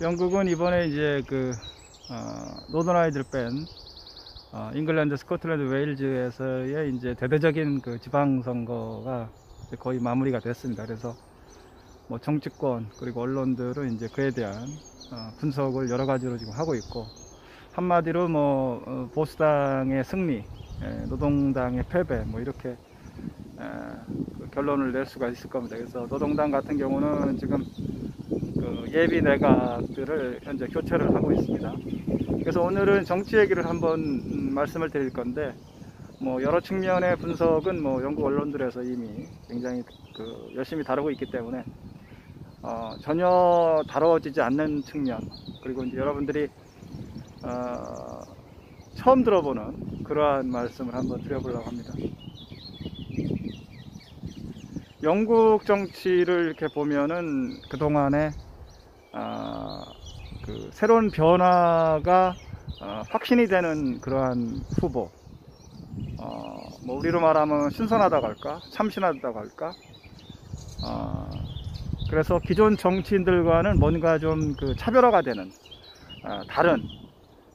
영국은 이번에 이제 노던 아이들 뺀 잉글랜드, 스코틀랜드, 웨일즈에서의 이제 대대적인 그 지방선거가 거의 마무리가 됐습니다. 그래서 뭐 정치권 그리고 언론들은 이제 그에 대한 분석을 여러 가지로 지금 하고 있고, 한마디로 뭐 보수당의 승리, 노동당의 패배, 뭐 이렇게 그 결론을 낼 수가 있을 겁니다. 그래서 노동당 같은 경우는 지금 그 예비 내각들을 현재 교체를 하고 있습니다. 그래서 오늘은 정치 얘기를 한번 말씀을 드릴 건데, 뭐 여러 측면의 분석은 뭐 영국 언론들에서 이미 굉장히 열심히 다루고 있기 때문에 전혀 다뤄지지 않는 측면, 그리고 이제 여러분들이 처음 들어보는 그러한 말씀을 한번 드려보려고 합니다. 영국 정치를 이렇게 보면은 그동안에 새로운 변화가 확신이 되는 그러한 후보, 뭐 우리로 말하면 신선하다고 할까, 참신하다고 할까, 그래서 기존 정치인들과는 뭔가 좀 차별화가 되는 다른,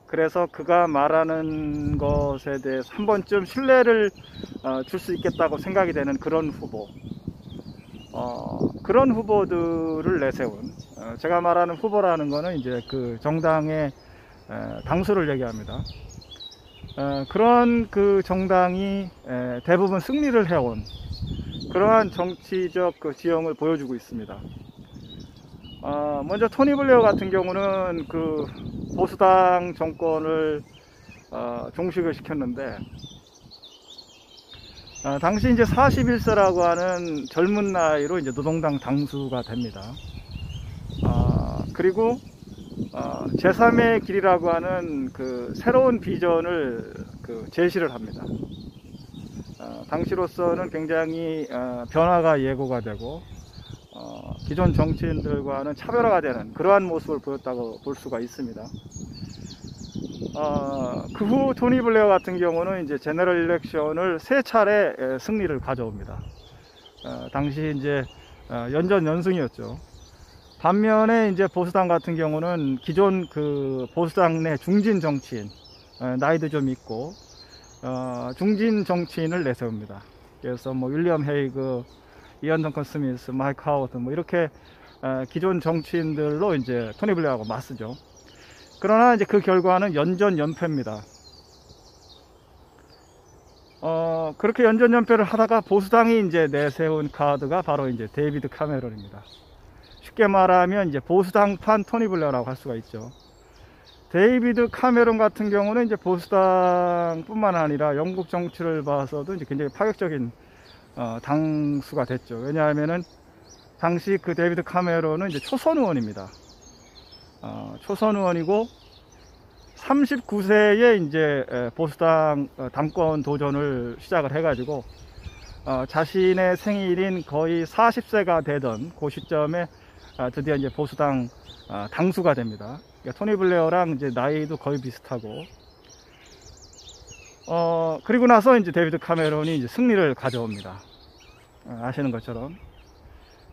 그래서 그가 말하는 것에 대해서 한 번쯤 신뢰를 줄 수 있겠다고 생각이 되는 그런 후보, 그런 후보들을 내세운, 제가 말하는 후보라는 거는 이제 그 정당의 당수를 얘기합니다. 그런 그 정당이 대부분 승리를 해온 그러한 정치적 지형을 보여주고 있습니다. 먼저 토니 블레어 같은 경우는 그 보수당 정권을 종식을 시켰는데, 당시 이제 41세라고 하는 젊은 나이로 이제 노동당 당수가 됩니다. 그리고 제3의 길이라고 하는 그 새로운 비전을 제시를 합니다. 당시로서는 굉장히 변화가 예고가 되고 기존 정치인들과는 차별화가 되는 그러한 모습을 보였다고 볼 수가 있습니다. 그 후 토니 블레어 같은 경우는 이제 제너럴 일렉션을 3차례 승리를 가져옵니다. 당시 이제 연전연승이었죠. 반면에 이제 보수당 같은 경우는 기존 그 보수당 내 중진 정치인, 나이도 좀 있고 중진 정치인을 내세웁니다. 그래서 뭐 윌리엄 헤이그, 이안 덩컨 스미스, 마이크 하워드, 뭐 이렇게 기존 정치인들로 이제 토니 블레어하고 맞서죠. 그러나 이제 그 결과는 연전연패입니다. 그렇게 연전연패를 하다가 보수당이 이제 내세운 카드가 바로 이제 데이비드 카메론입니다. 쉽게 말하면 이제 보수당판 토니 블레어라고 할 수가 있죠. 데이비드 카메론 같은 경우는 이제 보수당뿐만 아니라 영국 정치를 봐서도 이제 굉장히 파격적인 당수가 됐죠. 왜냐하면은 당시 그 데이비드 카메론은 이제 초선 의원입니다. 초선 의원이고 39세에 이제 보수당 당권 도전을 시작을 해가지고 자신의 생일인 거의 40세가 되던 그 시점에 드디어 이제 보수당 당수가 됩니다. 그러니까 토니 블레어랑 이제 나이도 거의 비슷하고, 그리고 나서 이제 데이비드 카메론이 이제 승리를 가져옵니다. 아시는 것처럼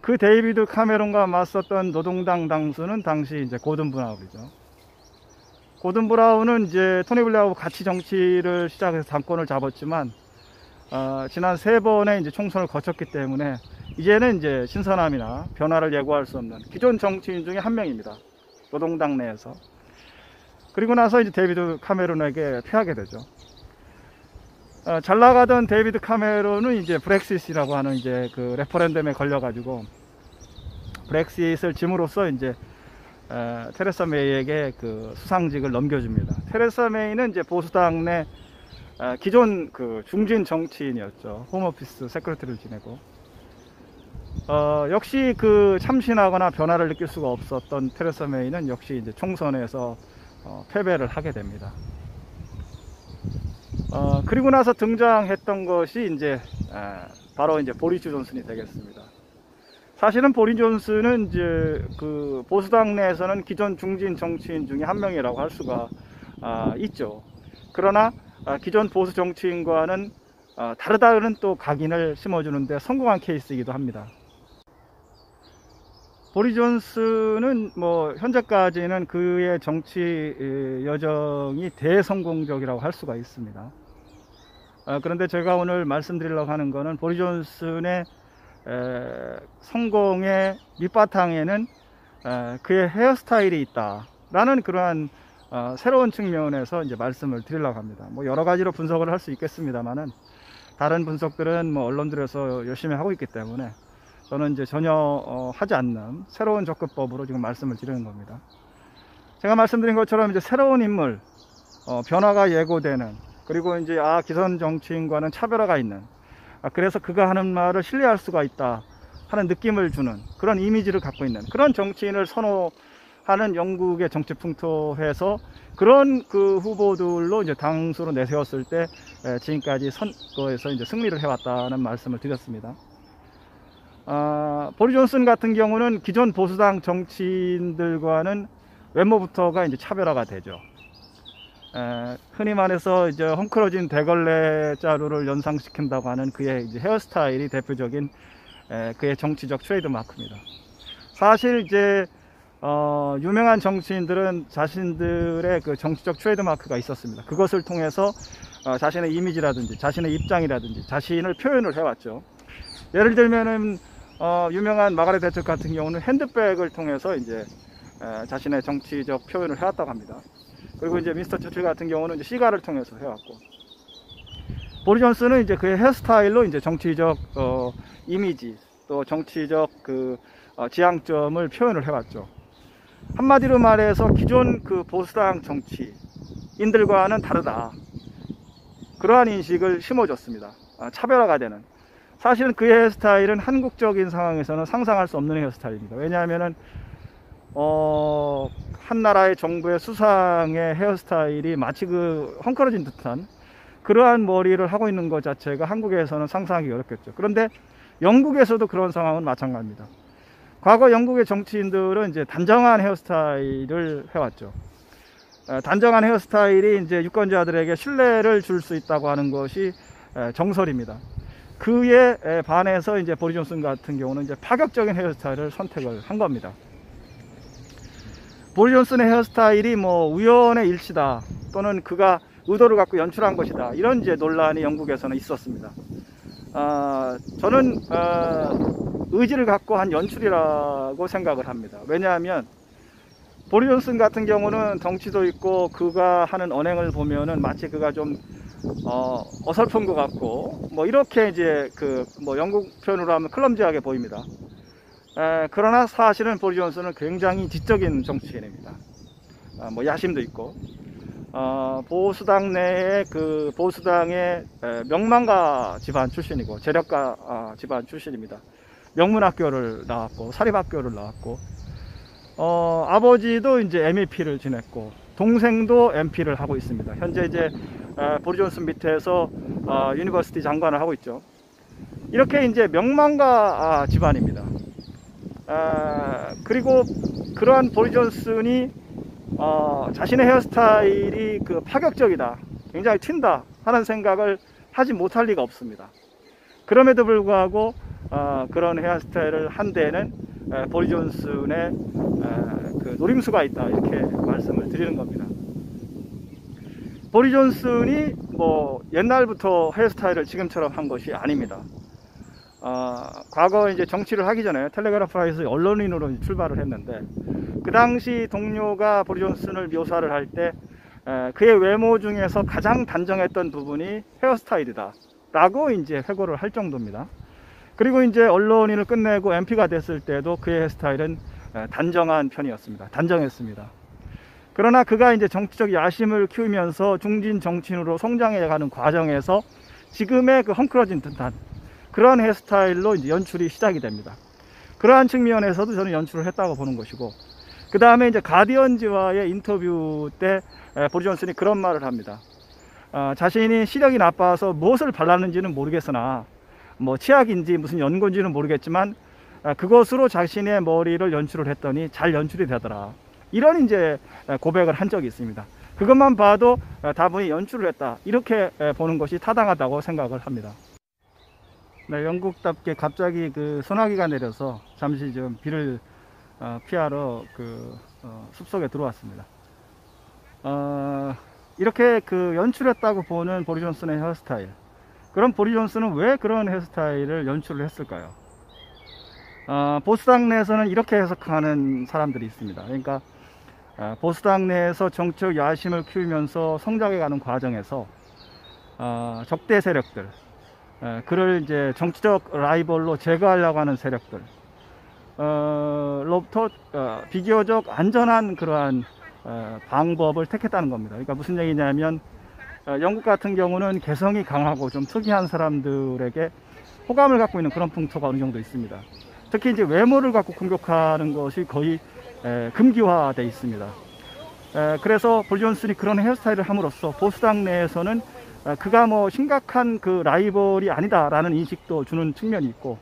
그 데이비드 카메론과 맞섰던 노동당 당수는 당시 이제 고든 브라운이죠. 고든 브라운은 이제 토니 블레어하고 같이 정치를 시작해서 당권을 잡았지만 지난 3번의 이제 총선을 거쳤기 때문에 이제는 이제 신선함이나 변화를 예고할 수 없는 기존 정치인 중에 한 명입니다. 노동당 내에서. 그리고 나서 이제 데이비드 카메론에게 패하게 되죠. 잘 나가던 데이비드 카메론은 이제 브렉시트라고 하는 이제 그 레퍼런덤에 걸려가지고 브렉시트를 짐으로써 이제 테레사 메이에게 그 수상직을 넘겨줍니다. 테레사 메이는 이제 보수당 내 기존 그 중진 정치인이었죠. 홈오피스 세크레터리를 지내고, 역시 그 참신하거나 변화를 느낄 수가 없었던 테레사 메이는 역시 이제 총선에서 패배를 하게 됩니다. 그리고 나서 등장했던 것이 이제 바로 이제 보리스 존슨이 되겠습니다. 사실은 보리스 존슨은 이제 그 보수당 내에서는 기존 중진 정치인 중에 한 명이라고 할 수가 있죠. 그러나 기존 보수 정치인과는 다르다는 또 각인을 심어주는데 성공한 케이스이기도 합니다. 보리 존슨은 뭐 현재까지는 그의 정치 여정이 대성공적이라고 할 수가 있습니다. 그런데 제가 오늘 말씀드리려고 하는 것은 보리 존슨의 성공의 밑바탕에는 그의 헤어스타일이 있다라는 그러한 새로운 측면에서 이제 말씀을 드리려고 합니다. 뭐 여러 가지로 분석을 할 수 있겠습니다만은 다른 분석들은 뭐 언론들에서 열심히 하고 있기 때문에 저는 이제 전혀 하지 않는 새로운 접근법으로 지금 말씀을 드리는 겁니다. 제가 말씀드린 것처럼 이제 새로운 인물, 변화가 예고되는, 그리고 이제 기존 정치인과는 차별화가 있는, 그래서 그가 하는 말을 신뢰할 수가 있다 하는 느낌을 주는 그런 이미지를 갖고 있는 그런 정치인을 선호하는 영국의 정치 풍토에서 그런 그 후보들로 이제 당수로 내세웠을 때 지금까지 선거에서 이제 승리를 해왔다는 말씀을 드렸습니다. 보리 존슨 같은 경우는 기존 보수당 정치인들과는 외모부터가 이제 차별화가 되죠. 흔히 말해서 이제 헝클어진 대걸레 자루를 연상시킨다고 하는 그의 이제 헤어스타일이 대표적인 그의 정치적 트레이드 마크입니다. 사실 이제 유명한 정치인들은 자신들의 그 정치적 트레이드 마크가 있었습니다. 그것을 통해서 자신의 이미지라든지 자신의 입장이라든지 자신을 표현을 해왔죠. 예를 들면은 유명한 마가렛 대처 같은 경우는 핸드백을 통해서 이제 자신의 정치적 표현을 해왔다고 합니다. 그리고 이제 미스터 처칠 같은 경우는 이제 시가를 통해서 해왔고, 보리 존슨은 이제 그의 헤어스타일로 이제 정치적 이미지 또 정치적 그 지향점을 표현을 해왔죠. 한마디로 말해서 기존 그 보수당 정치인들과는 다르다, 그러한 인식을 심어줬습니다. 차별화가 되는. 사실은 그의 헤어스타일은 한국적인 상황에서는 상상할 수 없는 헤어스타일입니다. 왜냐하면은 한 나라의 정부의 수상의 헤어스타일이 마치 그 헝클어진 듯한 그러한 머리를 하고 있는 것 자체가 한국에서는 상상하기 어렵겠죠. 그런데 영국에서도 그런 상황은 마찬가지입니다. 과거 영국의 정치인들은 이제 단정한 헤어스타일을 해왔죠. 단정한 헤어스타일이 이제 유권자들에게 신뢰를 줄 수 있다고 하는 것이 정설입니다. 그에 반해서 이제 보리 존슨 같은 경우는 이제 파격적인 헤어스타일을 선택을 한 겁니다. 보리 존슨의 헤어스타일이 뭐 우연의 일치다 또는 그가 의도를 갖고 연출한 것이다, 이런 이제 논란이 영국에서는 있었습니다. 저는 의지를 갖고 한 연출이라고 생각을 합니다. 왜냐하면 보리 존슨 같은 경우는 덩치도 있고 그가 하는 언행을 보면은 마치 그가 좀 어설픈 것 같고 뭐 이렇게 이제 그 뭐 영국 표현으로 하면 클럼지하게 보입니다. 그러나 사실은 보리 존슨은 굉장히 지적인 정치인입니다. 뭐 야심도 있고 보수당 내에 그 보수당의 명망가 집안 출신이고 재력가 집안 출신입니다. 명문학교를 나왔고 사립학교를 나왔고 아버지도 이제 MEP를 지냈고 동생도 MP를 하고 있습니다. 현재 이제 보리 존슨 밑에서 유니버시티 장관을 하고 있죠. 이렇게 이제 명망가 집안입니다. 그리고 그러한 보리 존슨이 자신의 헤어스타일이 그 파격적이다, 굉장히 튄다 하는 생각을 하지 못할 리가 없습니다. 그럼에도 불구하고 그런 헤어스타일을 한 데에는 보리 존슨의 그 노림수가 있다, 이렇게 말씀을 드리는 겁니다. 보리 존슨이 뭐 옛날부터 헤어스타일을 지금처럼 한 것이 아닙니다. 과거 이제 정치를 하기 전에 텔레그래프에서 언론인으로 출발을 했는데 그 당시 동료가 보리 존슨을 묘사를 할 때 그의 외모 중에서 가장 단정했던 부분이 헤어스타일이다 라고 이제 회고를 할 정도입니다. 그리고 이제 언론인을 끝내고 MP가 됐을 때도 그의 헤어스타일은 단정한 편이었습니다. 단정했습니다. 그러나 그가 이제 정치적 야심을 키우면서 중진 정치인으로 성장해가는 과정에서 지금의 그 헝클어진 듯한 그런 헤어스타일로 이제 연출이 시작이 됩니다. 그러한 측면에서도 저는 연출을 했다고 보는 것이고, 그 다음에 이제 가디언즈와의 인터뷰 때 보리 존슨이 그런 말을 합니다. 자신이 시력이 나빠서 무엇을 발랐는지는 모르겠으나 뭐 치약인지 무슨 연고인지는 모르겠지만 그것으로 자신의 머리를 연출을 했더니 잘 연출이 되더라, 이런 이제 고백을 한 적이 있습니다. 그것만 봐도 다분히 연출을 했다, 이렇게 보는 것이 타당하다고 생각을 합니다. 네, 영국답게 갑자기 그 소나기가 내려서 잠시 좀 비를 피하러 숲속에 들어왔습니다. 이렇게 연출했다고 보는 보리 존슨의 헤어스타일. 그럼 보리 존슨은 왜 그런 헤어스타일을 연출을 했을까요? 보수당 내에서는 이렇게 해석하는 사람들이 있습니다. 그러니까 보수당 내에서 정치적 야심을 키우면서 성장해가는 과정에서 적대 세력들, 그를 이제 정치적 라이벌로 제거하려고 하는 세력들 로부터 비교적 안전한 그러한 방법을 택했다는 겁니다. 그러니까 무슨 얘기냐면 영국 같은 경우는 개성이 강하고 좀 특이한 사람들에게 호감을 갖고 있는 그런 풍토가 어느 정도 있습니다. 특히 이제 외모를 갖고 공격하는 것이 거의 금기화되어 있습니다. 그래서 보리 존슨이 그런 헤어스타일을 함으로써 보수당 내에서는 그가 뭐 심각한 라이벌이 아니다라는 인식도 주는 측면이 있고,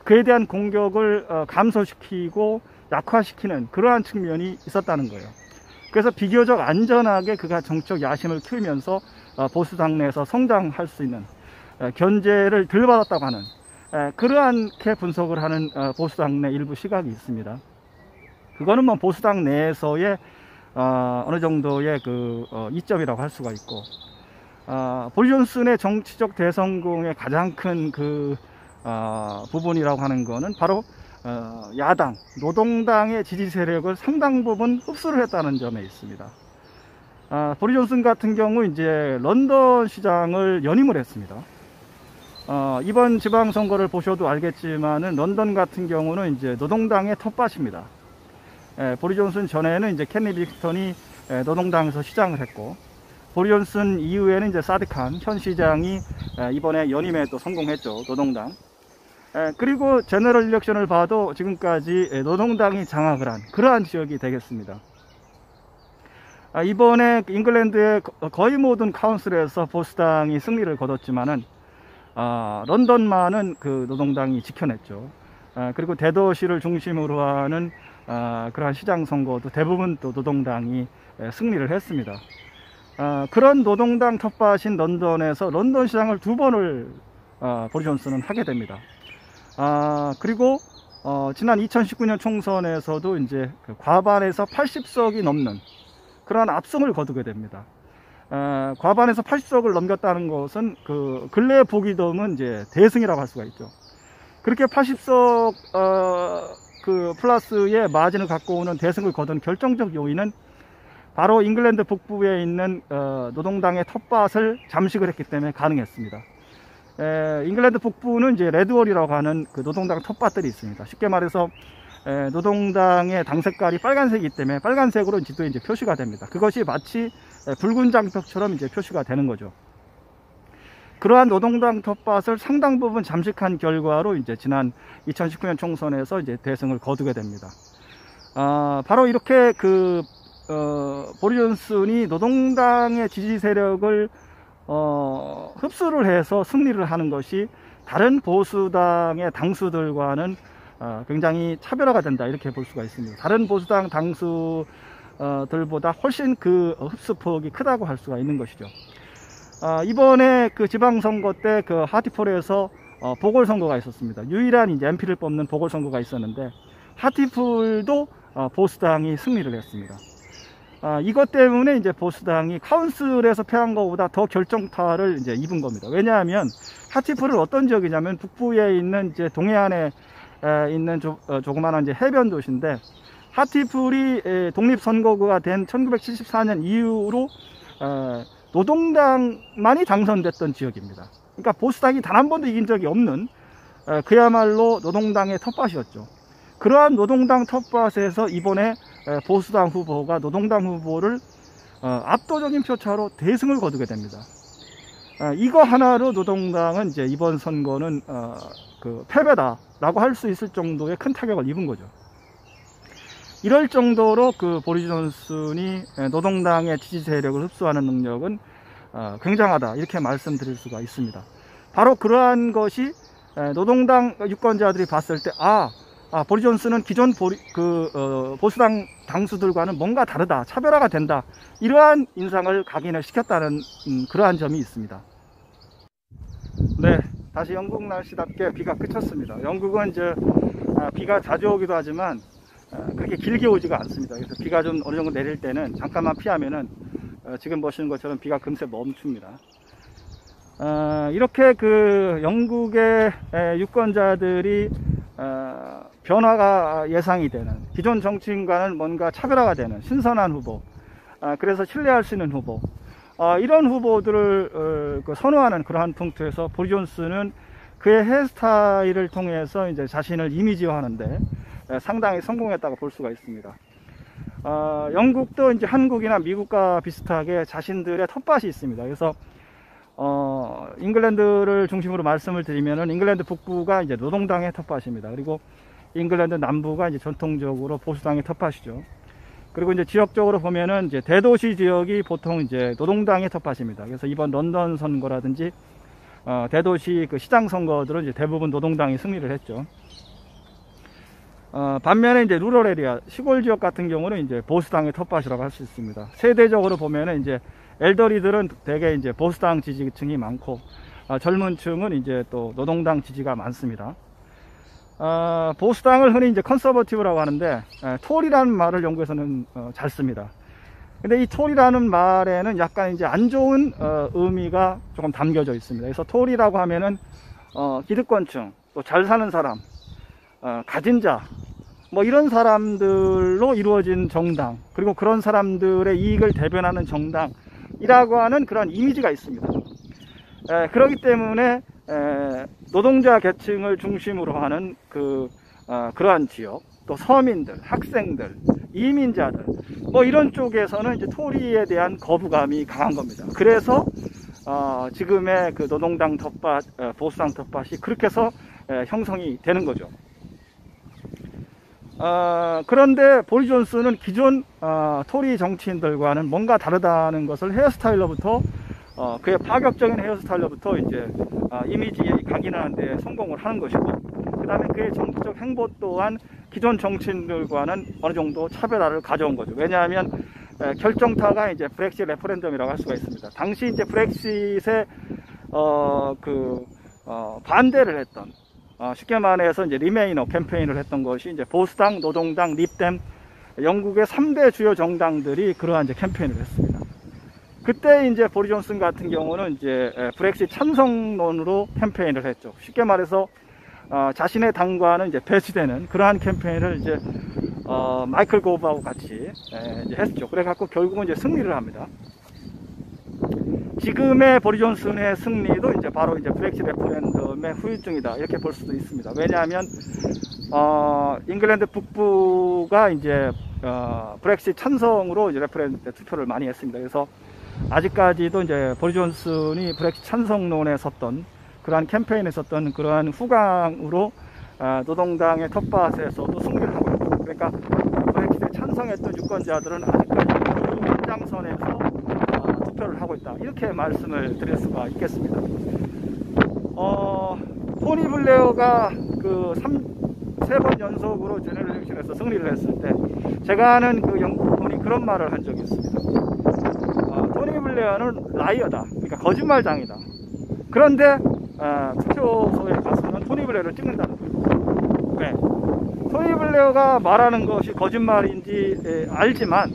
그에 대한 공격을 감소시키고 약화시키는 그러한 측면이 있었다는 거예요. 그래서 비교적 안전하게 그가 정치적 야심을 키우면서 보수당 내에서 성장할 수 있는 견제를 덜 받았다고 하는 그러한게 분석을 하는 보수당 내 일부 시각이 있습니다. 그거는 뭐 보수당 내에서의 어느 정도의 이점이라고 할 수가 있고, 보리 존슨의 정치적 대성공의 가장 큰 부분이라고 하는 거는 바로 야당, 노동당의 지지 세력을 상당 부분 흡수를 했다는 점에 있습니다. 보리 존슨 같은 경우 이제 런던 시장을 연임을 했습니다. 이번 지방선거를 보셔도 알겠지만은 런던 같은 경우는 이제 노동당의 텃밭입니다. 보리 존슨 전에는 이제 켄리 빅스턴이 노동당에서 시장을 했고, 보리 존슨 이후에는 이제 사디칸 현 시장이 이번에 연임에 또 성공했죠, 노동당. 그리고 제너럴 일렉션을 봐도 지금까지 노동당이 장악을 한 그러한 지역이 되겠습니다. 이번에 잉글랜드의 거의 모든 카운슬에서 보수당이 승리를 거뒀지만은 런던만은 노동당이 지켜냈죠. 그리고 대도시를 중심으로 하는 그러한 시장 선거도 대부분 또 노동당이 승리를 했습니다. 그런 노동당 텃밭인 런던에서 런던 시장을 2번을 보리 존슨은 하게 됩니다. 그리고 지난 2019년 총선에서도 이제 과반에서 80석이 넘는 그러한 압승을 거두게 됩니다. 과반에서 80석을 넘겼다는 것은 근래에 보기 드문 이제 대승이라고 할 수가 있죠. 그렇게 80석 플러스의 마진을 갖고 오는 대승을 거둔 결정적 요인은 바로 잉글랜드 북부에 있는 노동당의 텃밭을 잠식을 했기 때문에 가능했습니다. 잉글랜드 북부는 이제 레드월이라고 하는 노동당 텃밭들이 있습니다. 쉽게 말해서 노동당의 당 색깔이 빨간색이기 때문에 빨간색으로 지도에 이제 표시가 됩니다. 그것이 마치 붉은 장벽처럼 이제 표시가 되는 거죠. 그러한 노동당 텃밭을 상당 부분 잠식한 결과로 이제 지난 2019년 총선에서 이제 대승을 거두게 됩니다. 바로 이렇게 보리 존슨이 노동당의 지지 세력을 흡수를 해서 승리를 하는 것이 다른 보수당의 당수들과는 굉장히 차별화가 된다, 이렇게 볼 수가 있습니다. 다른 보수당 당수들보다 훨씬 흡수폭이 크다고 할 수가 있는 것이죠. 이번에 지방선거 때 하티폴에서 보궐선거가 있었습니다. 유일한 이제 MP를 뽑는 보궐선거가 있었는데 하티폴도 보수당이 승리를 했습니다. 이것 때문에 이제 보수당이 카운슬에서 패한 것보다 더 결정타를 이제 입은 겁니다. 왜냐하면 하티폴은 어떤 지역이냐면 북부에 있는 이제 동해안에 있는 조그마한 이제 해변 도시인데, 하티폴이 독립선거구가 된 1974년 이후로 노동당만이 당선됐던 지역입니다. 그러니까 보수당이 단 한 번도 이긴 적이 없는 그야말로 노동당의 텃밭이었죠. 그러한 노동당 텃밭에서 이번에 보수당 후보가 노동당 후보를 압도적인 표차로 대승을 거두게 됩니다. 이거 하나로 노동당은 이제 이번 선거는 패배다라고 할 수 있을 정도의 큰 타격을 입은 거죠. 이럴 정도로 보리 존슨이 노동당의 지지 세력을 흡수하는 능력은 굉장하다, 이렇게 말씀드릴 수가 있습니다. 바로 그러한 것이 노동당 유권자들이 봤을 때 보리 존슨은 기존 보수당 당수들과는 뭔가 다르다, 차별화가 된다, 이러한 인상을 각인을 시켰다는 그러한 점이 있습니다. 네, 다시 영국 날씨답게 비가 그쳤습니다. 영국은 이제 비가 자주 오기도 하지만 그렇게 길게 오지가 않습니다. 그래서 비가 좀 어느 정도 내릴 때는 잠깐만 피하면은 지금 보시는 것처럼 비가 금세 멈춥니다. 이렇게 그 영국의 유권자들이 변화가 예상이 되는, 기존 정치인과는 뭔가 차별화가 되는 신선한 후보, 그래서 신뢰할 수 있는 후보, 이런 후보들을 선호하는 그러한 punk트에서 보리 존슨은 그의 헤어스타일을 통해서 이제 자신을 이미지화하는데 상당히 성공했다고 볼 수가 있습니다. 영국도 이제 한국이나 미국과 비슷하게 자신들의 텃밭이 있습니다. 그래서 잉글랜드를 중심으로 말씀을 드리면은 잉글랜드 북부가 이제 노동당의 텃밭입니다. 그리고 잉글랜드 남부가 이제 전통적으로 보수당의 텃밭이죠. 그리고 이제 지역적으로 보면은 이제 대도시 지역이 보통 이제 노동당의 텃밭입니다. 그래서 이번 런던 선거라든지 대도시 그 시장 선거들은 이제 대부분 노동당이 승리를 했죠. 반면에 이제 루럴 에리아, 시골 지역 같은 경우는 이제 보수당의 텃밭이라고 할 수 있습니다. 세대적으로 보면은 이제 엘더리들은 대개 이제 보수당 지지층이 많고, 젊은 층은 이제 또 노동당 지지가 많습니다. 보수당을 흔히 이제 컨서버티브라고 하는데, 톨이라는 말을 영국에서는 잘 씁니다. 근데 이 톨이라는 말에는 약간 이제 안 좋은 의미가 조금 담겨져 있습니다. 그래서 톨이라고 하면은 기득권층, 또 잘 사는 사람, 가진 자, 뭐 이런 사람들로 이루어진 정당, 그리고 그런 사람들의 이익을 대변하는 정당이라고 하는 그런 이미지가 있습니다. 그렇기 때문에 노동자 계층을 중심으로 하는 그러한 지역, 또 서민들, 학생들, 이민자들, 뭐 이런 쪽에서는 이제 토리에 대한 거부감이 강한 겁니다. 그래서 지금의 그 노동당 텃밭, 보수당 텃밭이 그렇게 해서 형성이 되는 거죠. 그런데 보리 존슨은 기존 토리 정치인들과는 뭔가 다르다는 것을 헤어스타일로부터, 그의 파격적인 헤어스타일로부터 이제 이미지에 각인하는 데 성공을 하는 것이고, 그 다음에 그의 정치적 행보 또한 기존 정치인들과는 어느 정도 차별화를 가져온 거죠. 왜냐하면 결정타가 이제 브렉시트 레퍼런덤이라고 할 수가 있습니다. 당시 이제 브렉시트에 반대를 했던, 쉽게 말해서 이제 리메이너 캠페인을 했던 것이 이제 보수당, 노동당, 립댐, 영국의 3대 주요 정당들이 그러한 이제 캠페인을 했습니다. 그때 이제 보리 존슨 같은 경우는 이제 브렉시트 찬성론으로 캠페인을 했죠. 쉽게 말해서 자신의 당과는 이제 배치되는 그러한 캠페인을 이제 마이클 고브하고 같이 이제 했죠. 그래갖고 결국은 이제 승리를 합니다. 지금의 보리 존슨의 승리도 이제 바로 이제 브렉시트 레퍼런덤의 후유증이다, 이렇게 볼 수도 있습니다. 왜냐하면 잉글랜드 북부가 이제 브렉시트 찬성으로 이제 레퍼런덤 때 투표를 많이 했습니다. 그래서 아직까지도 이제 보리 존슨이 브렉시트 찬성론에 섰던, 그러한 캠페인에 섰던 그러한 후광으로 노동당의 텃밭에서도 승리를 하고 있다. 그러니까 브렉시트에 찬성했던 유권자들은 아직까지 그 연장선에서 투표를 하고 있다, 이렇게 말씀을 드릴 수가 있겠습니다. 토니 블레어가 그 3번 연속으로 제너럴 일렉션에서 승리를 했을 때 제가 아는 그 영국 분이 그런 말을 한 적이 있습니다. 토니 블레어는 라이어다, 그러니까 거짓말장이다. 그런데 투표소에 가서는 토니 블레어를 찍는다는 거예요. 네. 토니 블레어가 말하는 것이 거짓말인지 알지만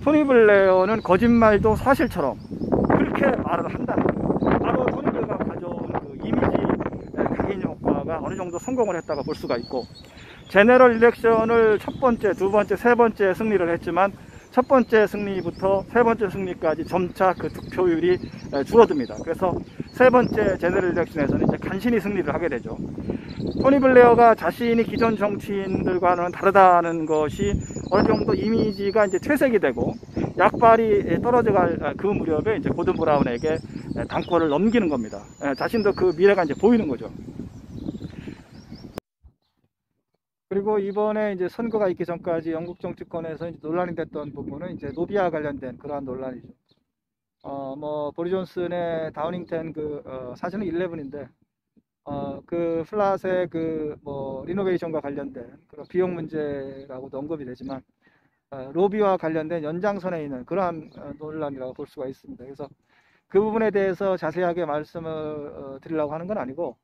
토니 블레어는 거짓말도 사실처럼 그렇게 말을 한다는 거예요. 바로 토니 블레어가 가져온 그 이미지 각인 효과가 어느 정도 성공을 했다고 볼 수가 있고, 제너럴 일렉션을 첫 번째, 두 번째, 세 번째 승리를 했지만 첫 번째 승리부터 세 번째 승리까지 점차 그 득표율이 줄어듭니다. 그래서 세 번째 제너럴 일렉션에서는 이제 간신히 승리를 하게 되죠. 토니 블레어가 자신이 기존 정치인들과는 다르다는 것이 어느 정도 이미지가 이제 퇴색이 되고 약발이 떨어져갈 그 무렵에 이제 고든 브라운에게 당권을 넘기는 겁니다. 자신도 그 미래가 이제 보이는 거죠. 그리고 이번에 이제 선거가 있기 전까지 영국 정치권에서 이제 논란이 됐던 부분은 이제 노비와 관련된 그러한 논란이죠. 뭐 보리 존슨의 다우닝10 사실은 11인데 그 플랫의 뭐 리노베이션과 관련된 그런 비용 문제라고도 언급이 되지만 로비와 관련된 연장선에 있는 그러한 논란이라고 볼 수가 있습니다. 그래서 그 부분에 대해서 자세하게 말씀을 드리려고 하는 건 아니고,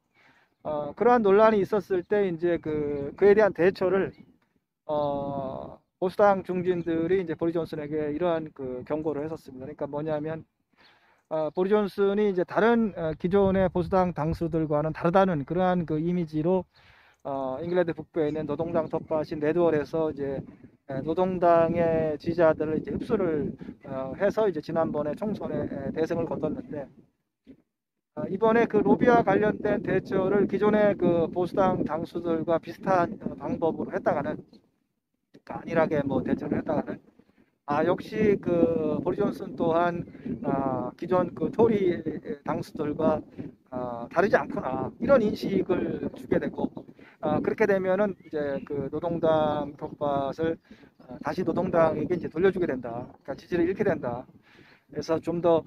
그러한 논란이 있었을 때 이제 그에 대한 대처를 보수당 중진들이 이제 보리 존슨에게 이러한 그 경고를 했었습니다. 그러니까 뭐냐면 보리 존슨이 이제 다른 기존의 보수당 당수들과는 다르다는 그러한 그 이미지로 잉글랜드 북부에 있는 노동당 텃밭인 레드월에서 이제 노동당의 지지자들을 이제 흡수를 해서 이제 지난번에 총선에 대승을 거뒀는데 이번에 그 로비와 관련된 대처를 기존의 그 보수당 당수들과 비슷한 방법으로 했다가는 그러니까 안일하게 뭐 대처를 했다가는 역시 그 보리 존슨 또한 기존 그 토리 당수들과 다르지 않구나 이런 인식을 주게 되고 그렇게 되면은 이제 그 노동당 텃밭을 다시 노동당에게 이제 돌려주게 된다. 그러니까 지지를 잃게 된다. 그래서 좀 더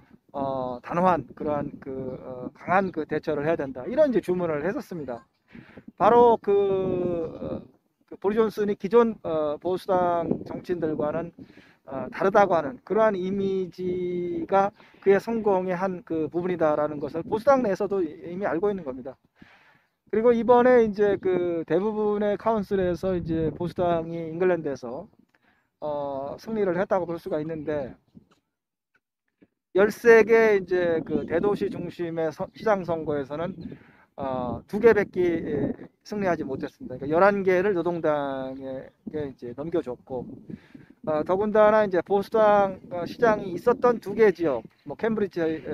단호한 그러한 그 강한 그 대처를 해야 된다. 이런 이제 주문을 했었습니다. 바로 그 보리 존슨이 기존 보수당 정치인들과는 다르다고 하는 그러한 이미지가 그의 성공의 한 그 부분이다라는 것을 보수당 내에서도 이미 알고 있는 겁니다. 그리고 이번에 이제 그 대부분의 카운슬에서 이제 보수당이 잉글랜드에서 승리를 했다고 볼 수가 있는데 13개 이제 그 대도시 중심의 시장 선거에서는 2개밖에 승리하지 못했습니다. 그러니까 11개를 노동당에게 이제 넘겨줬고 더군다나 이제 보수당 시장이 있었던 2개 지역, 뭐 캠브리지,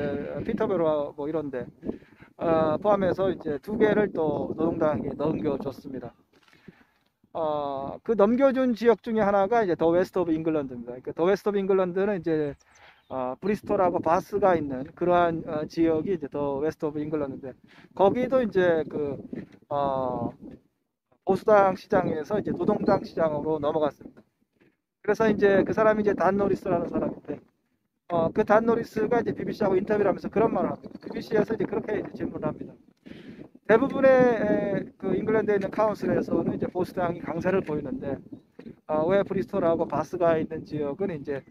피터베로 뭐 이런데 포함해서 이제 2개를 또 노동당에게 넘겨줬습니다. 그 넘겨준 지역 중에 하나가 이제 더 웨스트 오브 잉글랜드입니다. 그러니까 더 웨스트 오브 잉글랜드는 이제 브리스톨하고 바스가 있는 그러한 지역이 이제 더 웨스트 오브 잉글랜드인데 거기도 이제 그 보수당 시장에서 이제 노동당 시장으로 넘어갔습니다. 그래서 이제 그 사람이 이제 단 노리스라는 사람인데 그 단 노리스가 이제 BBC하고 인터뷰를 하면서 그런 말을 합니다. BBC에서 이제 그렇게 이제 질문을 합니다. 대부분의 그 잉글랜드에 있는 카운슬에서는 이제 보수당이 강세를 보이는데 왜 브리스톨하고 바스가 있는 지역은 이제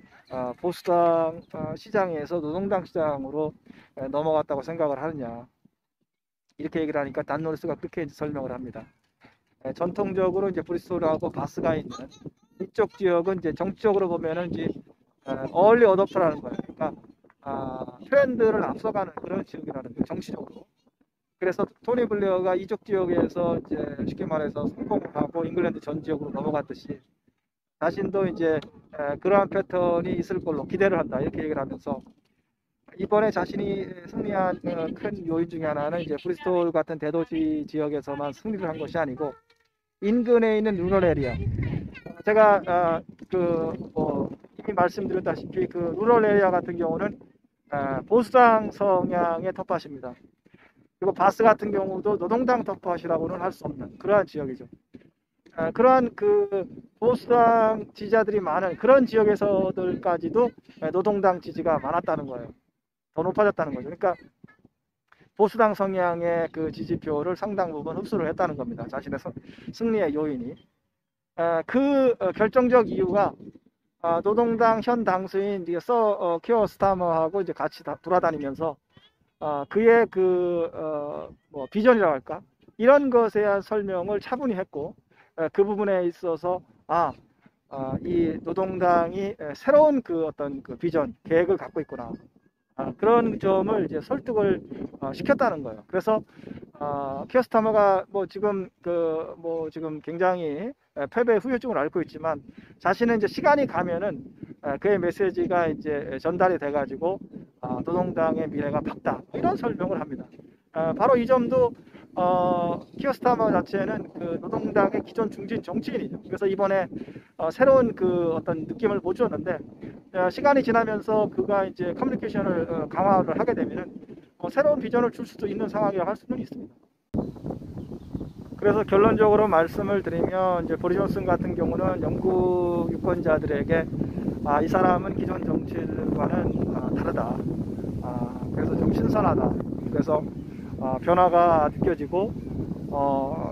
보수당 시장에서 노동당 시장으로 넘어갔다고 생각을 하느냐 이렇게 얘기를 하니까 단 노리스가 그렇게 이제 설명을 합니다. 전통적으로 이제 브리스톨하고 바스가 있는 이쪽 지역은 이제 정치적으로 보면은 이제 얼리 어댑터라는 거예요. 그러니까 트렌드를 앞서가는 그런 지역이라는 거예요. 정치적으로. 그래서 토니 블레어가 이쪽 지역에서 이제 쉽게 말해서 성공을 하고 잉글랜드 전 지역으로 넘어갔듯이 자신도 이제 그러한 패턴이 있을 걸로 기대를 한다 이렇게 얘기를 하면서 이번에 자신이 승리한 큰 요인 중에 하나는 이제 브리스톨 같은 대도시 지역에서만 승리를 한 것이 아니고 인근에 있는 루럴 에리아 제가 이미 말씀드렸다시피 그 루럴 에리아 같은 경우는 보수당 성향의 텃밭입니다. 그리고 바스 같은 경우도 노동당 텃밭이라고는 할 수 없는 그러한 지역이죠. 그러한 그 보수당 지지자들이 많은 그런 지역에서들까지도 노동당 지지가 많았다는 거예요. 더 높아졌다는 거죠. 그러니까 보수당 성향의 그 지지표를 상당 부분 흡수를 했다는 겁니다. 자신의 승리의 요인이. 그 결정적 이유가 노동당 현 당수인 서 키어 스타머하고 이제 같이 돌아다니면서 그의 뭐 비전이라고 할까 이런 것에 대한 설명을 차분히 했고 그 부분에 있어서 이 노동당이 새로운 그 어떤 그 비전 계획을 갖고 있구나 그런 점을 이제 설득을 시켰다는 거예요. 그래서 키어 스타머가 뭐 지금 지금 굉장히 패배의 후유증을 앓고 있지만 자신은 이제 시간이 가면은 그의 메시지가 이제 전달이 돼가지고 노동당의 미래가 밝다 이런 설명을 합니다. 바로 이 점도 키어 스타머 자체는 그 노동당의 기존 중진 정치인이죠. 그래서 이번에 새로운 그 어떤 느낌을 보여주었는데 시간이 지나면서 그가 이제 커뮤니케이션을 강화를 하게 되면은 새로운 비전을 줄 수도 있는 상황이라고 할 수는 있습니다. 그래서 결론적으로 말씀을 드리면 이제 보리 존슨 같은 경우는 영국 유권자들에게 이 사람은 기존 정치들과는 다르다. 그래서 좀 신선하다. 그래서 변화가 느껴지고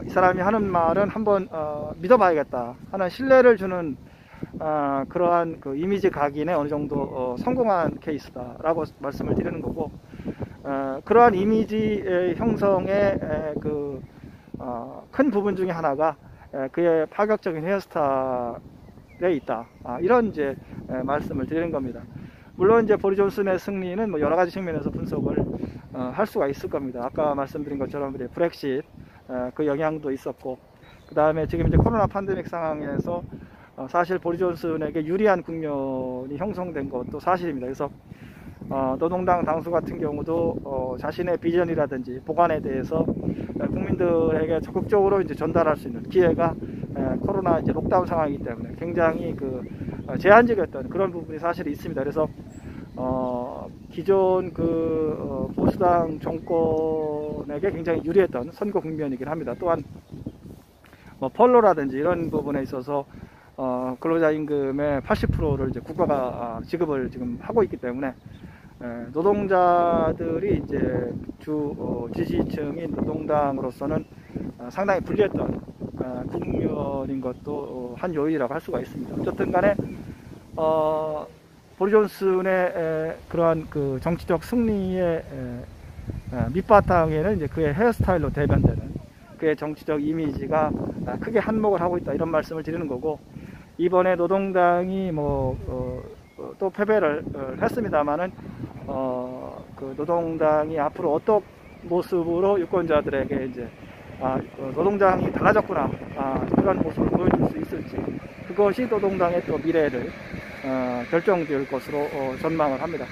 이 사람이 하는 말은 한번 믿어봐야겠다 하는 신뢰를 주는 그러한 그 이미지 각인에 어느 정도 성공한 케이스다라고 말씀을 드리는 거고 그러한 이미지 형성의 큰 부분 중에 하나가 그의 파격적인 헤어스타일에 있다. 이런 이제 말씀을 드리는 겁니다. 물론 이제 보리 존슨의 승리는 뭐 여러 가지 측면에서 분석을 할 수가 있을 겁니다. 아까 말씀드린 것처럼 브렉시트 그 영향도 있었고, 그 다음에 지금 이제 코로나 팬데믹 상황에서 사실 보리 존슨에게 유리한 국면이 형성된 것도 사실입니다. 그래서 노동당 당수 같은 경우도 자신의 비전이라든지 보관에 대해서 국민들에게 적극적으로 이제 전달할 수 있는 기회가 코로나 이제 록다운 상황이기 때문에 굉장히 그 제한적이었던 그런 부분이 사실 있습니다. 그래서 기존 그 보수당 정권에게 굉장히 유리했던 선거 국면이긴 합니다. 또한 뭐 펄로라든지 이런 부분에 있어서 근로자 임금의 80%를 이제 국가가 지급을 지금 하고 있기 때문에 노동자들이 이제 지지층인 노동당으로서는 상당히 불리했던 국면인 것도 한 요인이라고 할 수가 있습니다. 어쨌든 간에 보리 존슨의 그러한 그 정치적 승리의 밑바탕에는 이제 그의 헤어스타일로 대변되는 그의 정치적 이미지가 크게 한몫을 하고 있다, 이런 말씀을 드리는 거고, 이번에 노동당이 또 패배를 했습니다만은 그 노동당이 앞으로 어떤 모습으로 유권자들에게 이제 노동당이 달라졌구나, 그런 모습을 보여줄 수 있을지, 그것이 노동당의 또 미래를 결정지을 것으로 전망을 합니다.